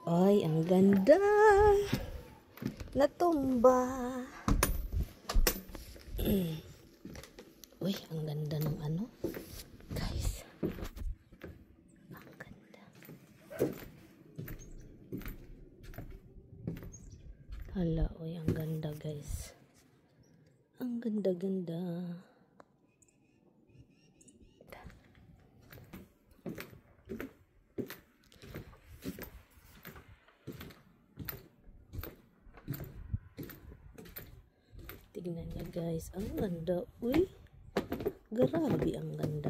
Ay, ang ganda. Natumba. Uy, ang ganda ng ano. Guys. Ang ganda. Hala, uy, ang ganda guys. Ang ganda-ganda. Tignan niya guys, ang ganda. Uy, grabe ang ganda.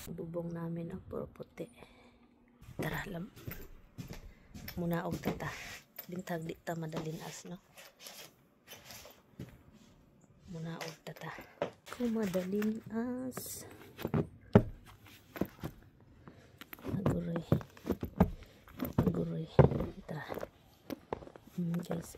Bubong namin ang puro puti. Tara lang. Muna og tata. Bintag di ta madalin as no. Muna og tata. Kumadalin as. Aguroy. Aguroy. Tara. Guys.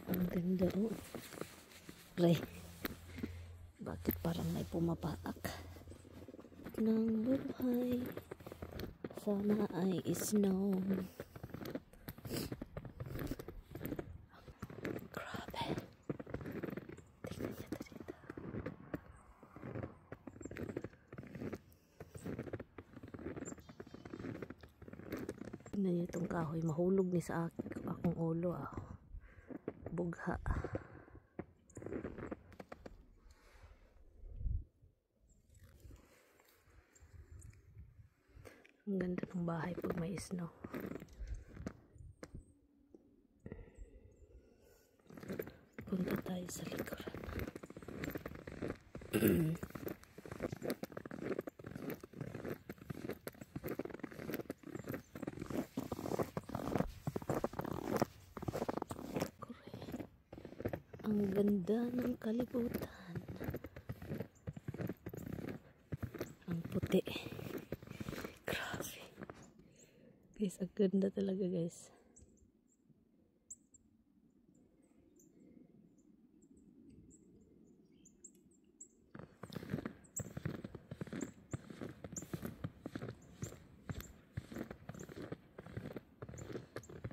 Ang ganda oh. Re. Bakit parang may pumapaak ng buhay? Sana ay snow. Grabe. Tingnan niyo dito. Tingnan niyo itong kahoy. Mahulog ni sa akong ulo ah. Bugha. Ang ganda ng bahay pag may snow. Punta tayo sa likuran. Ang ganda ng kalibutan. Ang puti. Grabe. Guys, ang ganda talaga guys.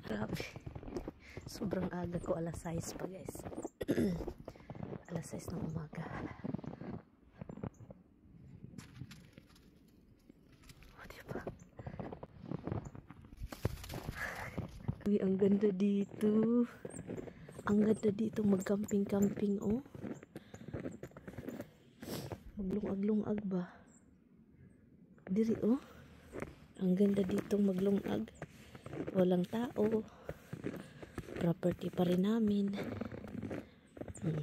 Grabe. Sobrang aga ko, alas 6 pa guys. Alas 6 ng umaga. Oh, diba? Uy, ang ganda dito. Ang ganda dito mag-camping-camping oh. Maglungag-lungag ba? Diri oh. Ang ganda dito maglungag. Walang tao. Property pa rin namin. Wala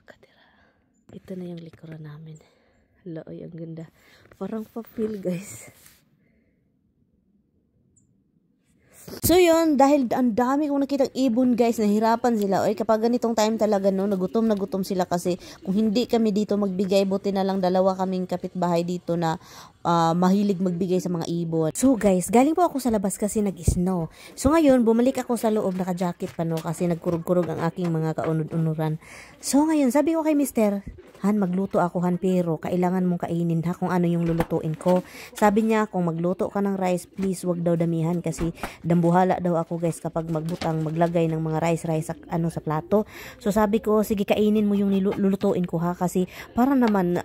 ka tira. Ito na yung likuran namin. Hala, ay ang ganda. Parang pa-feel guys. So yun, dahil ang dami kong nakitang ibon guys, nahirapan sila. Oy, kapag ganitong time talaga no, nagutom na gutom sila kasi kung hindi kami dito magbigay, buti na lang dalawa kaming kapitbahay dito na mahilig magbigay sa mga ibon. So guys, galing po ako sa labas kasi nag-snow. So ngayon, bumalik ako sa loob, naka-jacket pa no, kasi nagkurog-kurog ang aking mga kaunod-unuran. So ngayon, sabi ko kay Mister, Han, magluto ako Han, pero kailangan mong kainin ha kung ano yung lulutuin ko. Sabi niya, kung magluto ka ng rice, please wag daw damihan kasi dambuhan bahala daw ako guys kapag maglagay ng mga rice sa plato. So sabi ko, sige kainin mo yung lulutuin ko ha, kasi para naman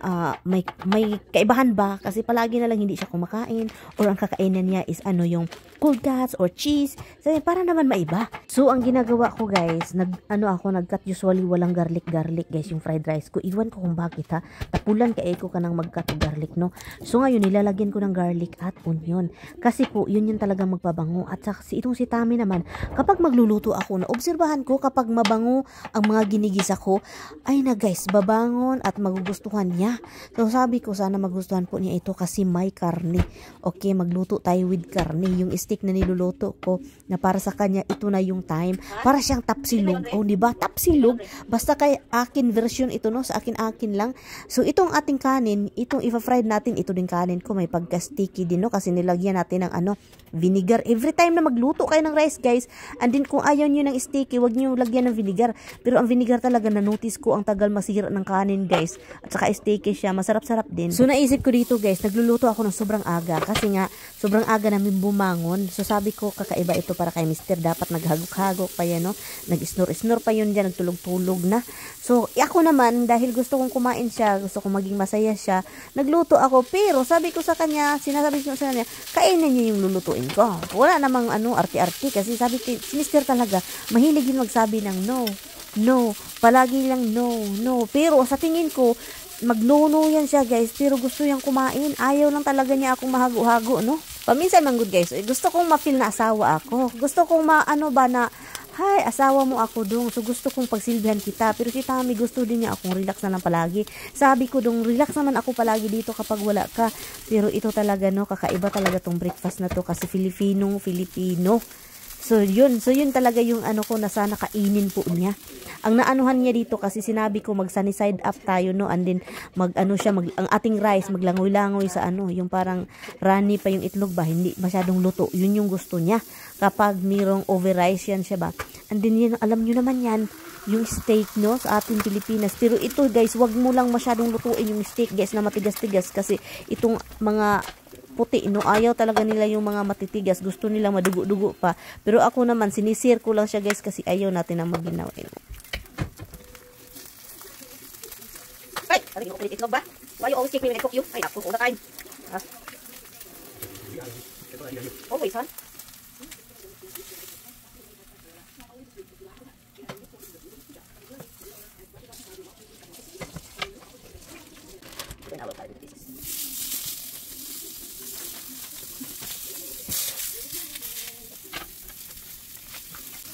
may kaibahan ba, kasi palagi na lang hindi siya kumakain or ang kakainin niya is yung cold cuts or cheese. So para naman maiba. So ang ginagawa ko guys, nag-cut usually walang garlic guys yung fried rice ko. Iwan ko kung bakit ha. Tapulan kay ko kanang mag-cut garlic no. So ngayon nilalagyan ko ng garlic at onion. Kasi po yun talagang magpabango. At saka itong si Tami naman, kapag magluluto ako, naobserbahan ko kapag mabango ang mga ginigisa ko, ay na guys, babangon at magugustuhan niya. So sabi ko sana magustuhan po niya ito kasi may karne. Okay, magluto tayo with karne. Yung steak na niluluto ko na para sa kanya, ito na yung time. Para siyang tapsilog. O diba? Tapsilog. Basta kay akin version ito no, sa akin lang. So itong ating kanin, itong ipa-fried natin, ito din kanin ko, may pagka-sticky din no, kasi nilagyan natin ng vinegar. Every time na magluto kayo ng rice guys, and then kung ayaw nyo ng sticky, wag nyo lagyan ng vinegar. Pero ang vinegar talaga, na-notice ko ang tagal masira ng kanin guys. At saka sticky siya, masarap-sarap din. So naisip ko dito guys, nagluluto ako ng sobrang aga kasi nga sobrang aga namin bumangon. So sabi ko, kakaiba ito para kay Mister. Dapat naghagok-hagok pa yan no, nag-snore pa yun dyan, nagtulog-tulog na. So ako naman, dahil gusto kong kumain siya, gusto kong maging masaya siya, nagluto ako. Pero sabi ko sa kanya, sinasabi ko sa kanya, kainin niyo yung lulutuin ko. Wala namang arti-arti, kasi sabi ko, si Mister talaga mahilig yun magsabi ng no, palagi lang no. Pero sa tingin ko, magno-no yan siya guys, pero gusto niyang kumain. Ayaw lang talaga niya akong mahago-hago no. Paminsan man good guys, gusto kong ma-feel na asawa ako. Gusto kong na hay, asawa mo ako dong. So gusto kong pagsilbihan kita. Pero si Tami gusto din niya akong relax na lang palagi. Sabi ko dong, relax naman ako palagi dito kapag wala ka. Pero ito talaga no, kakaiba talaga tong breakfast na to kasi Filipino. So yun talaga yung ko na sana kainin po niya. Ang naanuhan niya dito kasi sinabi ko mag sunny side up tayo no, and then ang ating rice maglangoy-langoy sa yung parang runny pa yung itlog ba, hindi masyadong luto. Yun yung gusto niya. Kapag mirong over rice yan siya ba. And then yun, alam niyo naman yan, yung steak no sa ating Pilipinas. Pero ito guys, wag mo lang masyadong lutuin yung steak guys na matigas-tigas, kasi itong mga puti no, ayaw talaga nila yung mga matitigas, gusto nila madugo-dugo pa. Pero ako naman sinisir ko lang siya guys kasi ayaw natin ang maginaw. Ay, sabi mo ulit itlog ba? Why you always take me when I cook you? Ay, ako all the time. Always, huh?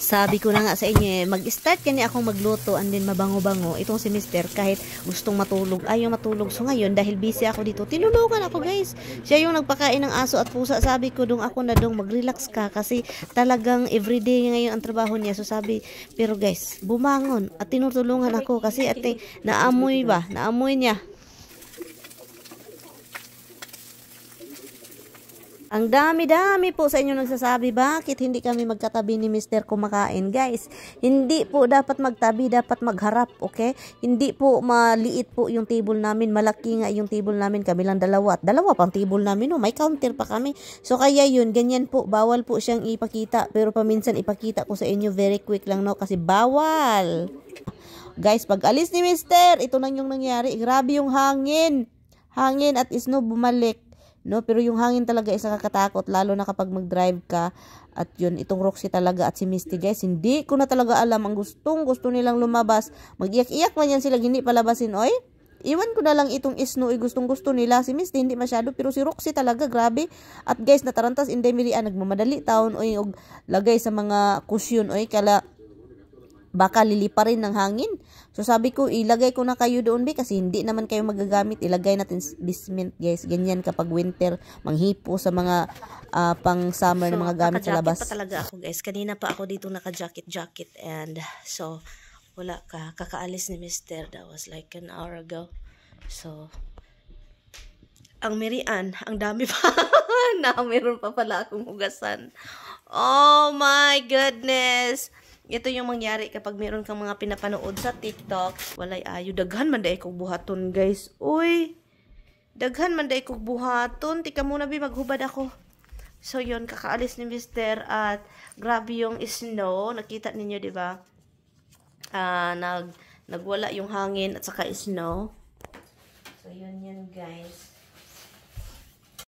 Sabi ko na nga sa inyo, mag-start kanya akong magluto and then mabango-bango. Itong si Mister, kahit gustong matulog, ayaw matulog. So ngayon, dahil busy ako dito, tinulugan ako guys. Siya yung nagpakain ng aso at pusa. Sabi ko dong, ako na dong, mag-relax ka kasi talagang everyday ngayon ang trabaho niya. So sabi, pero guys, bumangon at tinutulungan ako kasi ate, naamoy niya. Ang dami-dami po sa inyo nagsasabi, bakit hindi kami magkatabi ni Mister kumakain? Guys, hindi po dapat magtabi, dapat magharap, okay? Hindi po maliit po yung table namin, malaki nga yung table namin, kami lang dalawa. At dalawa pang table namin, no? May counter pa kami. So kaya yun, ganyan po, bawal po siyang ipakita. Pero paminsan ipakita ko sa inyo, very quick lang, no? Kasi bawal. Guys, pag alis ni Mister, ito na yung nangyari. Grabe yung hangin at snow bumalik. No, pero yung hangin talaga isa nakakatakot, lalo na kapag mag-drive ka. At yun, itong Roxy talaga at si Misty guys, hindi ko na talaga alam ang gusto nilang lumabas. Mag-iyak-iyak man yan sila, hindi palabasin. Oy, iwan ko na lang itong Snow, gustong-gusto nila. Si Misty hindi masyado, pero si Roxy talaga, grabe. At guys, natarantas, hindi mirian, nagmamadali taon, oy, og lagay sa mga cushion, oy, kala baka lilipa rin ng hangin. So sabi ko, ilagay ko na kayo doon kasi hindi naman kayo magagamit. Ilagay natin basement guys. Ganyan kapag winter, manghipo sa mga pang summer na mga gamit sa labas. Pa talaga ako guys. Kanina pa ako dito naka-jacket and so wala kakaalis ni Mister. That was like an hour ago. So ang mirian, ang dami pa na meron pa pala akong hugasan. Oh my goodness. Ito yung mangyari kapag meron kang mga pinapanood sa TikTok. Walay ayo. Daghan man day kong buhaton, guys. Uy! Daghan man day kong buhaton. Tika muna, bi, maghubad ako. So yun, kakaalis ni Mister at grabe yung snow. Nakita ninyo, 'di ba? Nagwala yung hangin at saka snow. So yun guys.